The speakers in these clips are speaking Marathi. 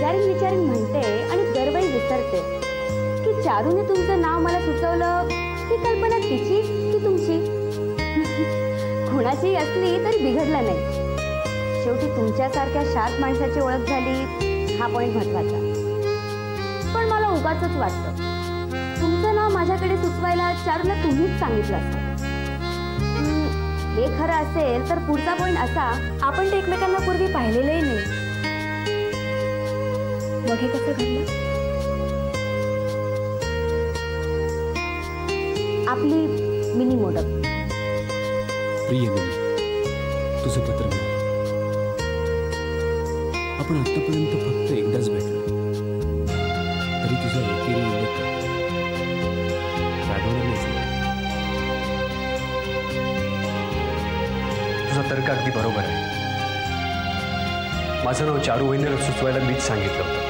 विचारीन म्हणते आणि दरवेळी विसरते की चारूने तुमचं नाव मला सुचवलं ही कल्पना तिची की तुमची. कुणाची असली तरी बिघडलं नाही. शेवटी तुमच्यासारख्या शांत माणसाची ओळख झाली हा पॉइंट महत्वाचा. पण मला उगाचच वाटतं तुमचं नाव माझ्याकडे सुचवायला चारूला तुम्हीच सांगितलं असतं. हे खरं असेल तर पुढचा पॉइंट असा, आपण ते एकमेकांना पूर्वी पाहिलेलंही नाही. मग हे कसं घडलं? आपली मिनी मोडक. प्रिय मिनी, तुझं पत्र मिळालं. आपण आतापर्यंत फक्त एकदाच भेटलो, तरी तुझा एकेरी उल्लेख रागवणार नाही. तुझा तर्क अगदी बरोबर आहे. माझं नाव चारू वहिनीला सुचवायला मीच सांगितलं होतं.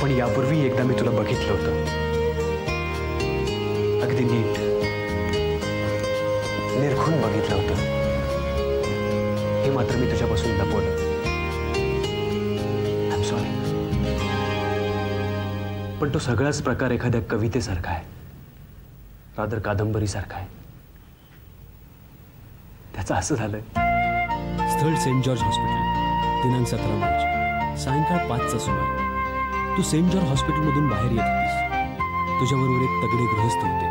पण यापूर्वी एकदा मी तुला बघितलं होतं, अगदी नीट निरखून बघितलं होतं. हे मात्र मी तुझ्यापासून लपवलं. I am sorry. पण तो सगळाच प्रकार एखाद्या कवितेसारखा आहे, रादर कादंबरीसारखा आहे. त्याचं असं झालंय. स्थळ सेंट जॉर्ज हॉस्पिटल, दिनांक 17 मार्च, सायंकाळ 5चा सुमार. तू सेंट जॉर्ज हॉस्पिटलमधून बाहेर येत होतीस. तुझ्याबरोबर एक तगडे गृहस्थ होते.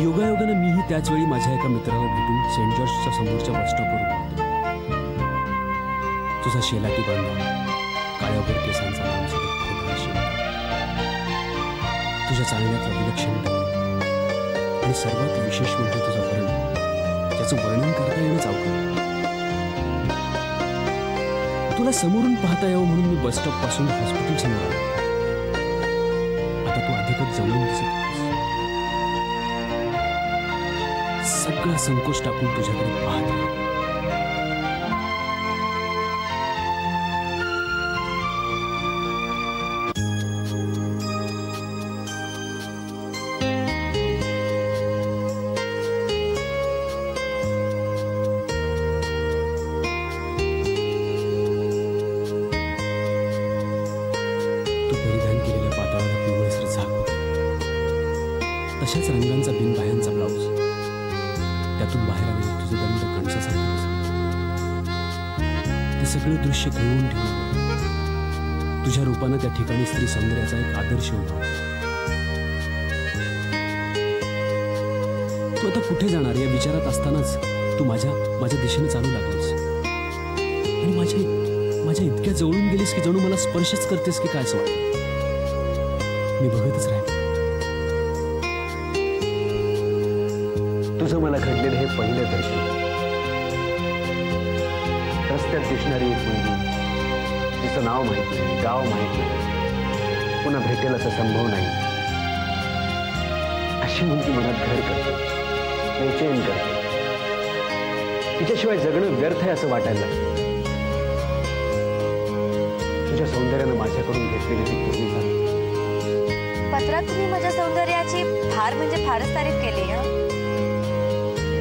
योगायोगाने मीही त्याच वेळी माझ्या एका मित्राला भेटून सेंट जॉर्जच्या समोरच्या बसस्टॉपवर उभा होतो. तुझा शेलाटी बांधा, काळ्यावर केसांचा लांबसडक भरदार शेला, तुझ्या चालण्यातला विलक्षणता आणि सर्वात विशेष म्हणजे तुझं वर्ण, ज्याचं वर्णन करता येणंच अवघड. तुला समोरून पाहता यावं म्हणून मी बसस्टॉप पासून हॉस्पिटल समोर आलो. आता तू अधिकच जवळून दिसत होतीस. सगळा संकोच टाकून तुझ्याकडे पाहत राहिलो. तशाच रंगांचा बिनबाह्यांचा ब्लाऊज, त्यातून बाहेर आलेले तुझे दंड कणसासारखे दिसत. ते सगळे दृश्य खेळवून ठेवून तुझ्या रूपानं त्या ठिकाणी स्त्री सौंदर्याचा एक आदर्श उभा. तू आता कुठे जाणार या विचारात असतानाच तू माझ्या दिशेने चालू लागलीस आणि माझ्या इतक्या जवळून गेलीस की जणू मला स्पर्शच करतेस की काय असं वाटलं. मी बघतच राहिलो. तुझं मला घडलेलं हे पहिलं दर्शन. रस्त्यात दिसणारी एक मुलगी, तिचं नाव माहित नाही, गाव माहित नाही, पुन्हा भेटेल असा संभव नाही, अशी मुलगी मनात घर करते, बेचैन करते. तिच्याशिवाय जगणं व्यर्थ आहे असं वाटायला लागतं. तुझ्या सौंदर्यानं माझ्याकडून घेतलेली ती पूर्णी झाली. पत्रात तुम्ही माझ्या सौंदर्याची फार म्हणजे फारच तारीफ केली.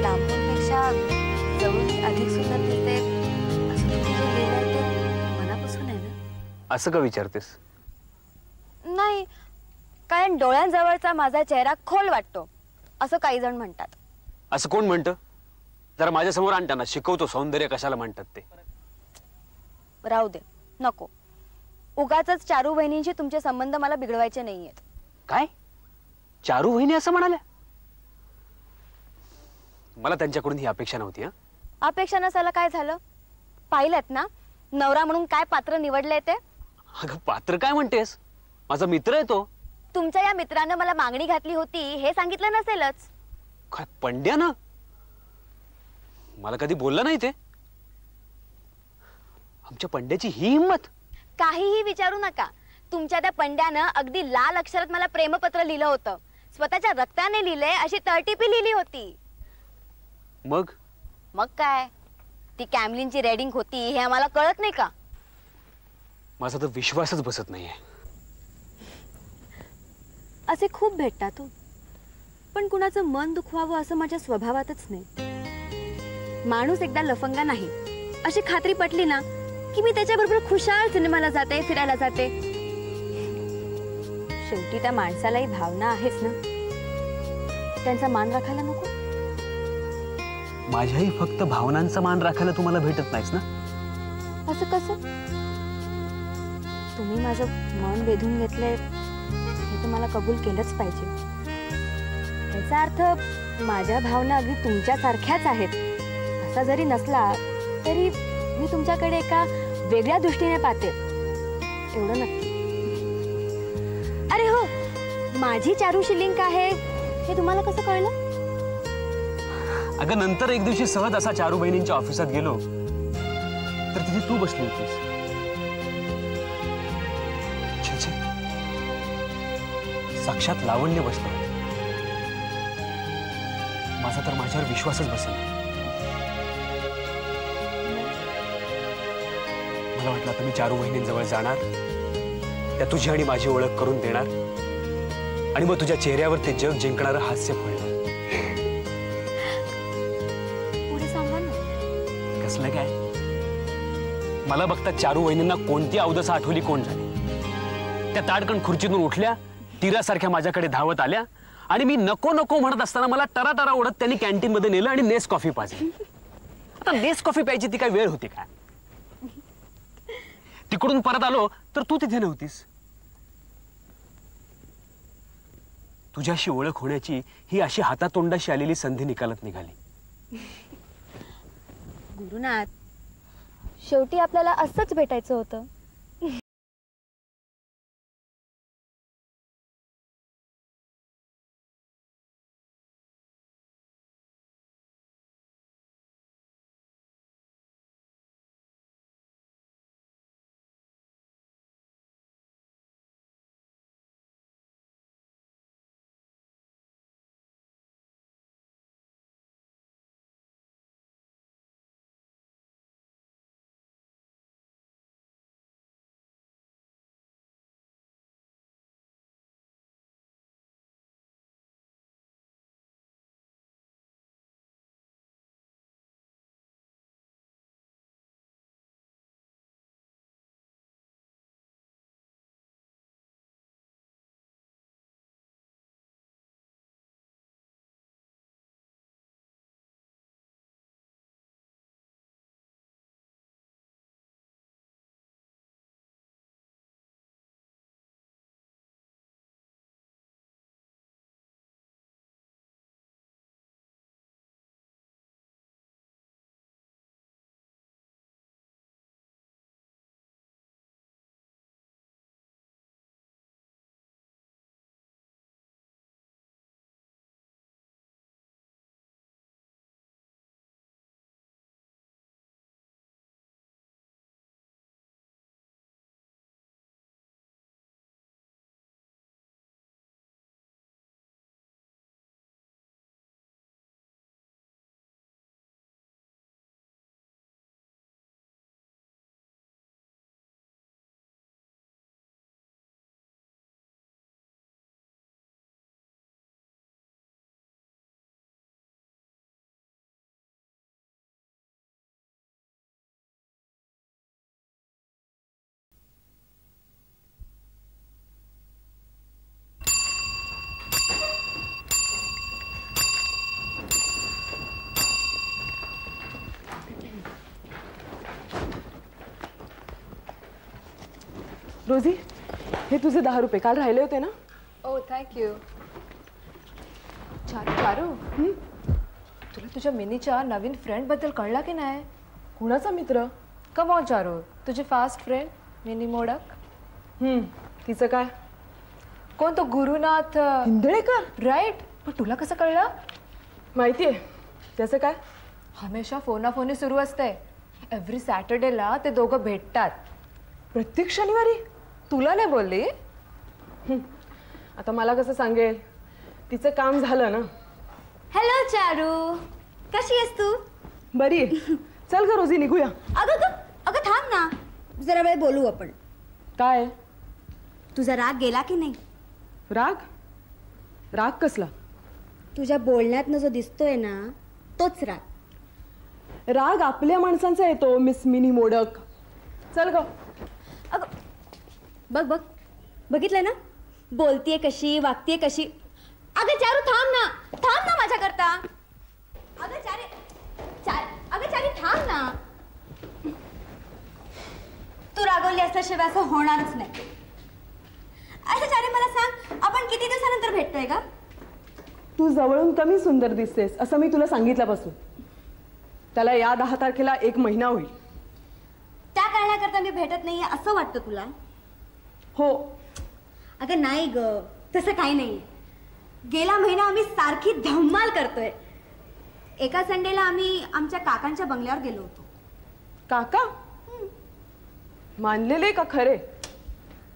लांबूनपेक्षा जवळून अधिक सुंदर दिसते असं तुम्ही जे लिहिलंय ते मनापासून आहे ना? असं का विचारतेस? नाही, कारण डोळ्यांजवळचा माझा चेहरा खोल वाटतो असं काही जण म्हणतात. असं कोण म्हणतं? जरा माझ्या समोर आणताना शिकवतो सौंदर्य कशाला म्हणतात ते. राहू दे, नको. उगाचच चारू वहिनींशी तुमचे संबंध मला बिघडवायचे नाहीयेत. काय? चारू वहिनी असं म्हणाल्या? मला त्यांच्याकडून ही अपेक्षा नव्हती. अपेक्षा नसायला काय झालं? पाहिलंत ना नवरा म्हणून काय पात्र निवडले ते. अगं पात्र काय म्हणतेस? माझा मित्र आहे तो. तुमच्या या मित्रानं मला मागणी घातली होती हे सांगितलं नसेलच. काय पंड्यानं? मला कधी बोलला नाही ते. आमच्या पंड्याची ही हिंमत. काहीही विचारू नका. तुमच्या त्या पंड्यानं अगदी लाल अक्षरात मला प्रेमपत्र लिहिलं होतं. स्वतःच्या रक्ताने लिहिले अशी तळटीपी लिहिली होती. मग काय? ती कॅमलिनची रेडिंग होती हे आम्हाला कळत नाही का? माझा तर विश्वासच बसत नाहीये. असे खूप भेटतात हो, पण कुणाचं मन दुखवावं असं माझ्या स्वभावातच नाही. माणूस एकदा लफंगा नाही अशी खात्री पटली ना की मी त्याच्याबरोबर खुशाल सिनेमाला जाते, फिरायला जाते. शेवटी त्या माणसालाही भावना आहेच ना, त्यांचा मान राखायला नको. माझ्याही फक्त भावनांचा मान राखायला तुम्हाला भेटत नाहीस ना? असं कसं? तुम्ही माझं मन वेधून घेतलंय हे तर मला कबूल केलंच पाहिजे. याचा अर्थ माझ्या भावना अगदी तुमच्यासारख्याच आहेत असा जरी नसला तरी मी तुमच्याकडे एका वेगळ्या दृष्टीने पाहते, एवढं नक्की. अरे हो, माझी चारूशी लिंक आहे हे तुम्हाला कसं कळलं? अगं नंतर एक दिवशी सहज असा चारू बहिणींच्या ऑफिसात गेलो तर तिथे तू बसली होतीस. छे छे, साक्षात लावण्य बसलं होतं. माझा तर माझ्यावर विश्वासच बसेल. मला वाटलं आता मी चारू बहिणींजवळ जाणार, त्या तुझी आणि माझी ओळख करून देणार आणि मग तुझ्या चेहऱ्यावर ते जग जिंकणारं हास्य फुलणार. पुढे सांगा ना. कसलं काय? मला बघता चारू वहिनींना कोणती अवदसा आठवली कोण झाली. त्या ताडकन खुर्चीतून उठल्या, तीरासारख्या माझ्याकडे धावत आल्या आणि मी नको नको म्हणत असताना मला टराटरा ओढत त्यांनी कॅन्टीन मध्ये नेलं आणि नेस कॉफी पाजली. आता नेस कॉफी प्यायची ती काय वेळ होती का? तिकडून परत आलो तर तू तिथे नव्हतीस. तुझ्याशी ओळख होण्याची ही अशी हातातोंडाशी आलेली संधी निकालत निघाली. गुरुनाथ, शेवटी आपल्याला असंच भेटायचं होतं. रोजी, हे तुझे 10 रुपये काल राहिले होते ना? ओ थँक्यू. चारू, तुला तुझ्या मिनीच्या नवीन फ्रेंड बद्दल कळला की नाही? कोणाचा मित्र? कम ऑन चारू, तुझी फास्ट फ्रेंड मिनी मोडक. तिचं काय? कोण तो गुरुनाथ इंदळेकर? राईट. पण तुला कसं कळलं? माहितीये. त्याचं काय? हमेशा फोनाफोनी सुरू असते. एव्हरी सॅटर्डेला ते दोघं भेटतात. प्रत्येक शनिवारी? तुला नाही बोलली? आता मला कसं सांगेल? तिचं काम झालं ना. हॅलो चारू, कशी आहेस तू? बरी. चल ग रोजी, निघूया. अगं थांब ना, जरा वेळ बोलू आपण. काय? तुझा राग गेला की नाही? राग? राग कसला? तुझ्या बोलण्यातनं जो दिसतोय ना तोच राग. राग आपल्या माणसांचा येतो मिस मिनी मोडक. चल ग. अगं बघ बघ बघितलंय ना, बोलतीये कशी, वागतीये कशी. अगं चारू थांब ना माझ्याकरता. अगं चारी थांब ना. तू रागवली असल्याशिवाय असं होणारच नाही. अच्छा चारी मला सांग, आपण किती दिवसानंतर भेटतोय का? तू जवळून कमी सुंदर दिसतेस असं मी तुला सांगितल्यापासून. त्याला या 10 तारखेला 1 महिना होईल. त्या कारणाकरता मी भेटत नाहीये असं वाटतं तुला? हो. अगं नाही ग, तसं काही नाही. गेला महिना आम्ही सारखी धम्माल करतोय. एका संडेला आम्ही आमच्या काकांच्या बंगल्यावर गेलो होतो. काका मानलेले का खरे?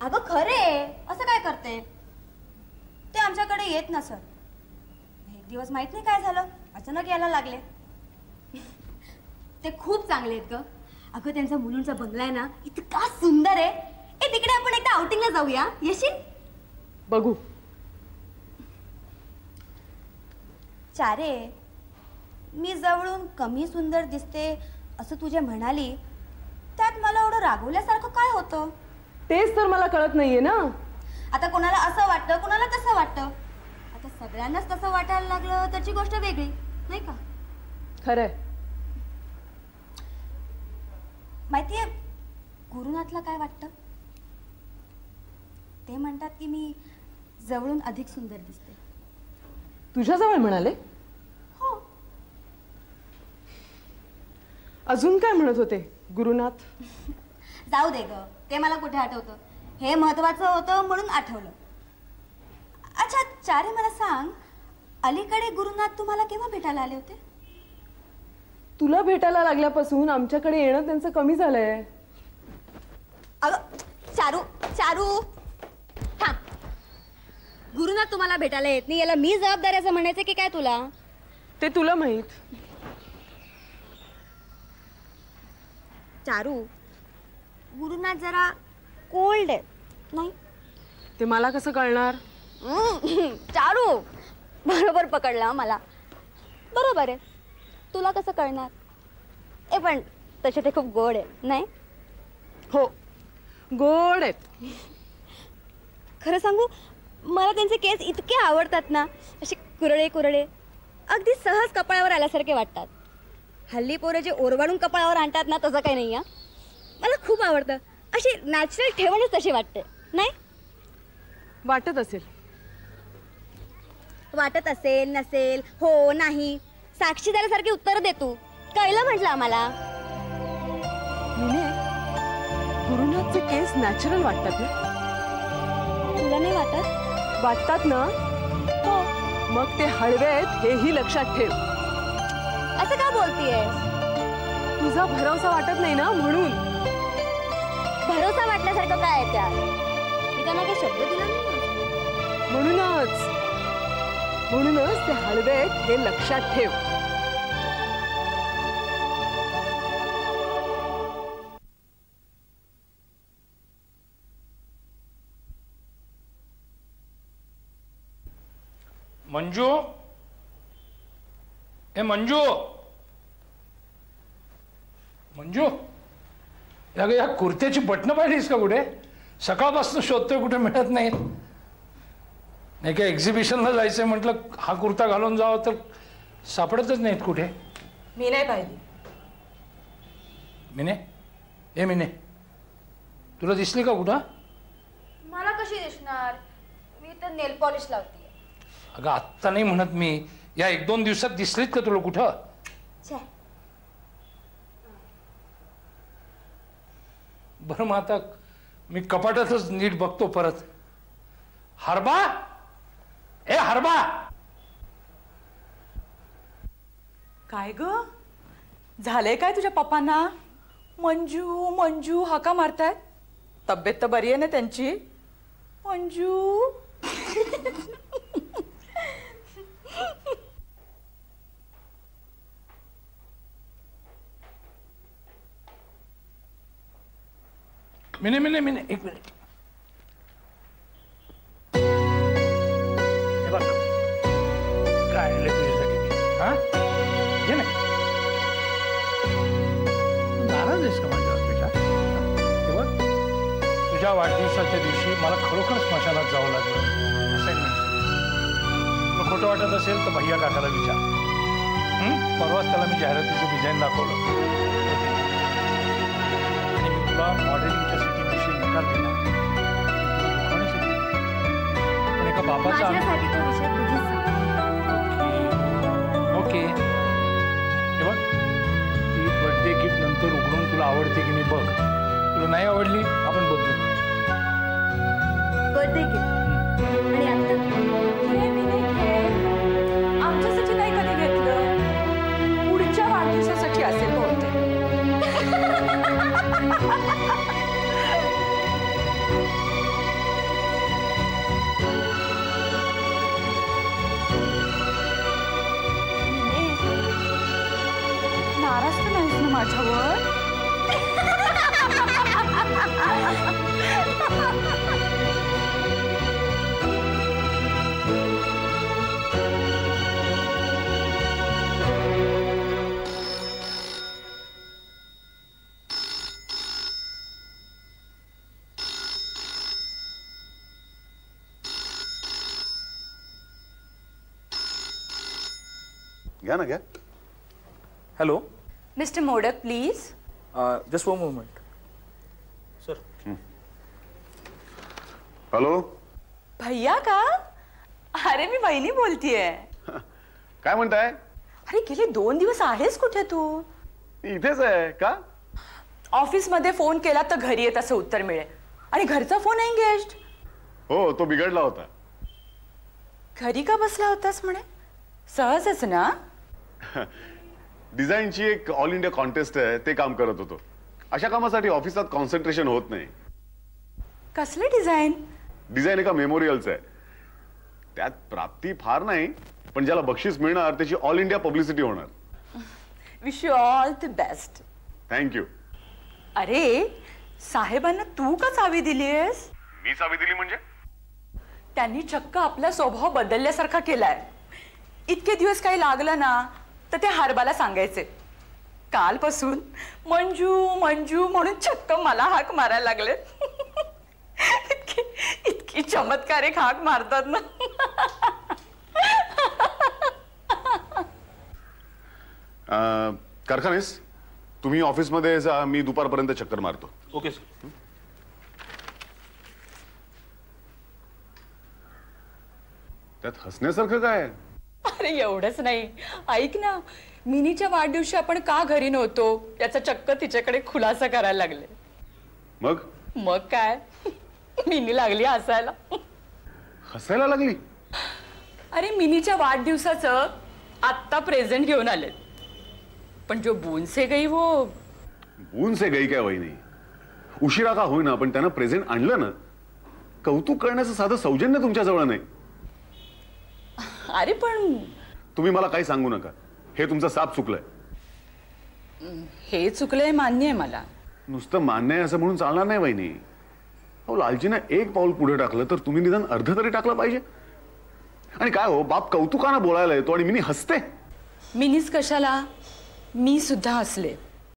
अगं खरे, असं काय करते? ते आमच्याकडे येत नसत. एक दिवस माहित नाही काय झालं, अचानक यायला लागले. ते खूप चांगले आहेत ग. अगं त्यांचा मुलूंचा बंगला आहे ना, इतका सुंदर आहे. तिकडे आपण एकदा आउटिंगला जाऊया, येशील? बघू. चारे, मी जवळून कमी सुंदर दिसते असं तुझे म्हणाली, त्यात मला एवढं रागवल्यासारखं काय होतं? तेच तर मला कळत नाहीये ना. आता कोणाला असं वाटतं, कोणाला तसं वाटतं. आता सगळ्यांनाच तसं वाटायला लागलं त्याची गोष्ट वेगळी, नाही का? खरंय. माहितीये गुरुनाथला काय वाटतं? ते म्हणतात की मी जवळून अधिक सुंदर दिसते. तुझ्याजवळ म्हणाले? हो. अजून काय म्हणत होते गुरुनाथ? जाऊ दे ग, ते मला कुठे आठवतं. हे महत्वाचं होतं म्हणून आठवलं. अच्छा चारे, मला सांग, अलीकडे गुरुनाथ तुम्हाला केव्हा भेटायला आले होते? तुला भेटायला लागल्यापासून आमच्याकडे येणं त्यांचं कमी झालंय. अगं चारू थांब. गुरुनाथ तुम्हाला भेटायला येत नाही याला मी जबाबदार असं म्हणायचं की काय तुला? ते तुला माहित. चारू, गुरुनाथ जरा कोल्ड आहे नाही? ते मला कसं कळणार? चारू, बरोबर पकडला मला. बरोबर आहे, तुला कसं कळणार? पण तसे ते खूप गोड आहे नाही? हो, गोड आहेत. खरं सांगू, मला त्यांचे केस इतके आवडतात ना, असे कुरळे अगदी सहज कपाळावर आल्यासारखे वाटतात. हल्ली पोरं जे ओरबाडून कपाळावर आणतात ना, तसं काही नाही. मला खूप आवडतं. अशी नॅचरल ठेवणच तशी वाटते नाही? वाटत असेल. वाटत असेल नसेल, हो नाही, साक्षीदारासारखी उत्तर दे तू. कळलं म्हटलं आम्हाला. मिने, गुरुनाथचे केस नॅचरल वाटतात ना? तुला नाही वाटत? वाटतात ना? हो. मग ते हळवे आहेत हेही लक्षात ठेव. असं का बोलतीयस? तुझा भरोसा वाटत नाही ना म्हणून. भरोसा वाटण्यासारखं काय आहे त्यात? मी त्यांना काही शब्द दिला नाही. म्हणूनच ते हळवे आहेत हे लक्षात ठेव. मंजू, ए मंजू, या कुर्त्याची बटणं पाहिलीस का कुठे? सकाळपासून शोधतोय, कुठे मिळत नाहीत. नाही का एक्झिबिशनला जायचंय म्हटलं, हा कुर्ता घालून जावं तर सापडतच नाहीत कुठे. मी नाही पाहिली. मिने, तुला दिसली का कुठं? मला कशी दिसणार? मी तर नेल पॉलिश लावते. अगं आत्ता नाही म्हणत मी, या 1-2 दिवसात दिसलीत का तुला कुठं? बरं, मग आता मी कपाटातच नीट बघतो परत. हरबा, ए हरबा. काय ग झालंय काय तुझ्या पप्पांना? मंजू हाका मारतायत. तब्येत तर बरी आहे ना त्यांची? मंजू. मिने, एक मिनिट. हे बघ काय आणलंय तुझ्यासाठी. हा, घे ना. तुझ्या वाढदिवसाच्या दिवशी मला खरोखर स्मशानात जावं लागलं असाइनमेंट. तुला खोटं वाटत असेल तर भैया काकाला विचार. परवाच त्याला मी जाहिरातीचं डिझाईन दाखवलं आणि मी तुला मॉडेलिंगच्या सिटीविषयी नकार दिला. पण एका बाबाचा माझ्यासाठी तो विषय तुझीच सांग. ओके. हे बघ, ती बर्थडे गिफ्ट नंतर उघडून तुला आवडते की नाही बघ. तुला नाही आवडली आपण बदलू. बर्थडे गिफ्ट आणि आता हे मी नाही घेत. आमच्यासाठी नाही कधी घेतलं. पुढच्या वाढदिवसासाठी असेल बहुतेक. नाराज तर नाहीस ना माझ्यावर? घ्या ना घ्या. Hello. Mister modak please. Just one moment sir. Hello. भैया का? अरे मी वहिनी बोलतीये. काय म्हणताय? अरे गेले 2 दिवस आहेस कुठे तू? इथेच आहे. का? ऑफिस मध्ये फोन केला तर घरी येत असं उत्तर मिळेल आणि घरचा फोन एंगेज्ड. हो, तो बिघडला होता. घरी का बसला होतास म्हणे? सहजच ना? डिझाईनची एक ऑल इंडिया कॉन्टेस्ट आहे, ते काम करत होतो. अशा कामासाठी ऑफिसात कॉन्सन्ट्रेशन होत नाही. कसले डिझाईन? डिझाईन एका मेमोरियलचं आहे. त्यात प्राप्ती फार नाही, पण ज्याला बक्षीस मिळणार त्याची ऑल इंडिया पब्लिसिटी होणार. Wish you all the best. Thank you. अरे साहेबांना तू का चावी दिलीयस? मी चावी दिली म्हणजे? त्यांनी चक्क आपला स्वभाव बदलल्यासारखा केलाय. इतके दिवस काही लागलं ना तर ते हारबाला सांगायचे. कालपासून मंजू मंजू म्हणून चक्क मला हाक मारायला लागले. इतकी चमत्कारिक हाक मारतात ना. कारखानेस तुम्ही ऑफिसमध्ये जा, मी दुपारपर्यंत चक्कर मारतो. Okay sir. त्यात हसण्यासारखं काय? अरे एवढंच नाही, ऐक ना, मिनीच्या वाढदिवशी आपण का घरी नव्हतो याचा चक्क तिच्याकडे खुलासा करायला लागले. मग काय मिनी लागली हसायला. हसायला लागली? अरे मिनीच्या वाढदिवसाचं आत्ता प्रेझेंट घेऊन आले, पण जो बून से गई वो. बून से गई काय वहिनी? उशिरा का होईना पण त्यानं प्रेझेंट आणलं ना. कौतुक करण्याचं साधं सौजन्य तुमच्याजवळ नाही. अरे पण तुम्ही मला काही सांगू नका. हे तुमचं साप चुकलंय. हे चुकलंय मान्य आहे मला. नुसतं मान्य आहे असं म्हणून चालणार नाही वहिनी. अहो लालजीनं एक पाऊल पुढे टाकलं तर तुम्ही निदान अर्ध तरी टाकलं पाहिजे. आणि काय हो, बाप कौतुकानं बोलायला येतो आणि मिनी हसते. मिनीच कशाला, मी सुद्धा हसले.